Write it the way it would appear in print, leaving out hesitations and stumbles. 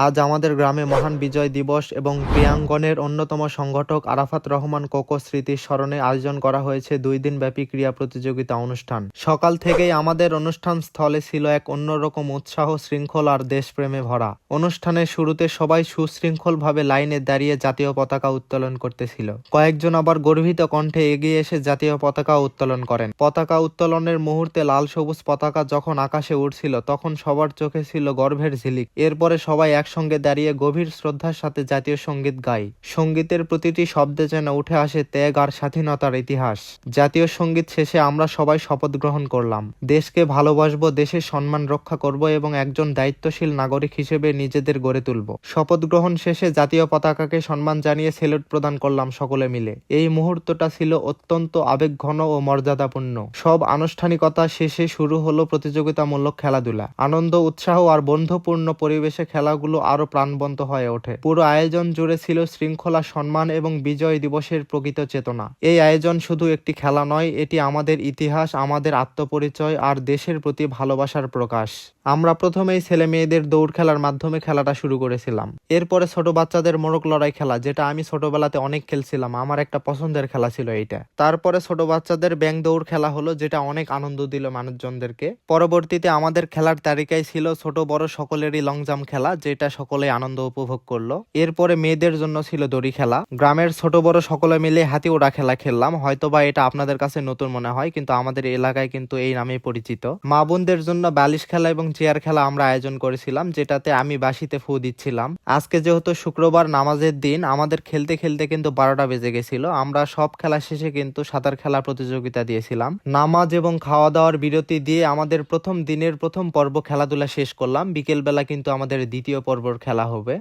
আজ আমাদের গ্রামে মহান বিজয় দিবস এবং ক্রীড়াঙ্গনের অন্যতম সংগঠক আরাফাত রহমান কোকো স্মৃতির স্মরণে আয়োজন করা হয়েছে 2 দিনব্যাপী ক্রীড়া প্রতিযোগিতা অনুষ্ঠান। সকাল থেকেই আমাদের অনুষ্ঠান স্থলে ছিল এক অন্যরকম উৎসাহ, শৃঙ্খলা আর দেশপ্রেমে ভরা। অনুষ্ঠানের শুরুতে সবাই সুশৃঙ্খলভাবে লাইনে দাঁড়িয়ে জাতীয় পতাকা উত্তোলন করতেছিল। কয়েকজন আবার গর্বিত কণ্ঠে এগিয়ে এসে জাতীয় পতাকা উত্তোলন করেন। পতাকা উত্তোলনের মুহূর্তে লাল সবুজ পতাকা যখন আকাশে উড়ছিল তখন সবার চোখে ছিল গর্বের ঝিলিক। এরপরে সবাই একসঙ্গে দাঁড়িয়ে গভীর শ্রদ্ধার সাথে জাতীয় সঙ্গীত গায়। সঙ্গীতের প্রতিটি শব্দে যেন উঠে আসে ত্যাগ আর স্বাধীনতার ইতিহাস। জাতীয় সঙ্গীত শেষে আমরা সবাই শপথ গ্রহণ করলাম, দেশকে ভালোবাসবো, দেশের সম্মান রক্ষা করব এবং একজন দায়িত্বশীল নাগরিক হিসেবে নিজেদের গড়ে তুলব। শপথ গ্রহণ শেষে জাতীয় পতাকাকে সম্মান জানিয়ে স্যালুট প্রদান করলাম সকলে মিলে। এই মুহূর্তটা ছিল অত্যন্ত আবেগঘন ও মর্যাদাপূর্ণ। সব আনুষ্ঠানিকতা শেষে শুরু হলো প্রতিযোগিতামূলক খেলাধুলা। আনন্দ, উৎসাহ আর বন্ধুপূর্ণ পরিবেশে খেলাগুলো আরো প্রাণবন্ত হয়ে ওঠে। পুরো আয়োজন জুড়ে ছিল শৃঙ্খলা, সম্মান এবং বিজয় দিবসের প্রকৃত চেতনা। এই আয়োজন শুধু একটি খেলা নয়, এটি আমাদের ইতিহাস, আমাদের আত্মপরিচয় আর দেশের প্রতি ভালোবাসার প্রকাশ। আমরা প্রথমেই ছেলে মেয়েদের দৌড় খেলার মাধ্যমে খেলাটা শুরু করেছিলাম। এরপরে ছোট বাচ্চাদের মোরগ লড়াই খেলা, যেটা আমি ছোটবেলাতে অনেক খেলছিলাম, আমার একটা পছন্দের খেলা ছিল এইটা। তারপরে ছোট বাচ্চাদের ব্যাং দৌড় খেলা হলো, যেটা অনেক আনন্দ দিল মানুষজনদেরকে। পরবর্তীতে আমাদের খেলার তালিকায় ছিল ছোট বড় সকলেরই লং জাম্প খেলা, যেটা সকলে আনন্দ উপভোগ করলো। এরপরে মেয়েদের জন্য ছিল দড়ি খেলা। গ্রামের ছোট বড় সকলে মিলে হাতি ওড়া খেলা খেললাম। হয়তোবা এটা আপনাদের কাছে নতুন মনে হয়, কিন্তু আমাদের এলাকায় কিন্তু এই নামে পরিচিত। মা বোনদের জন্য বালিশ খেলা এবং চেয়ার খেলা আমরা আয়োজন করেছিলাম, যেটাতে আমি বাঁশিতে ফু দিচ্ছিলাম। আজকে যেহেতু শুক্রবার নামাজের দিন, আমাদের খেলতে খেলতে কিন্তু 12টা বেজে গেছিল। আমরা সব খেলা শেষে কিন্তু সাঁতার খেলা প্রতিযোগিতা দিয়েছিলাম। নামাজ এবং খাওয়া দাওয়ার বিরতি দিয়ে আমাদের প্রথম দিনের প্রথম পর্ব খেলাধুলা শেষ করলাম। বিকেল বেলা কিন্তু আমাদের দ্বিতীয় পর্বর খেলা হবে।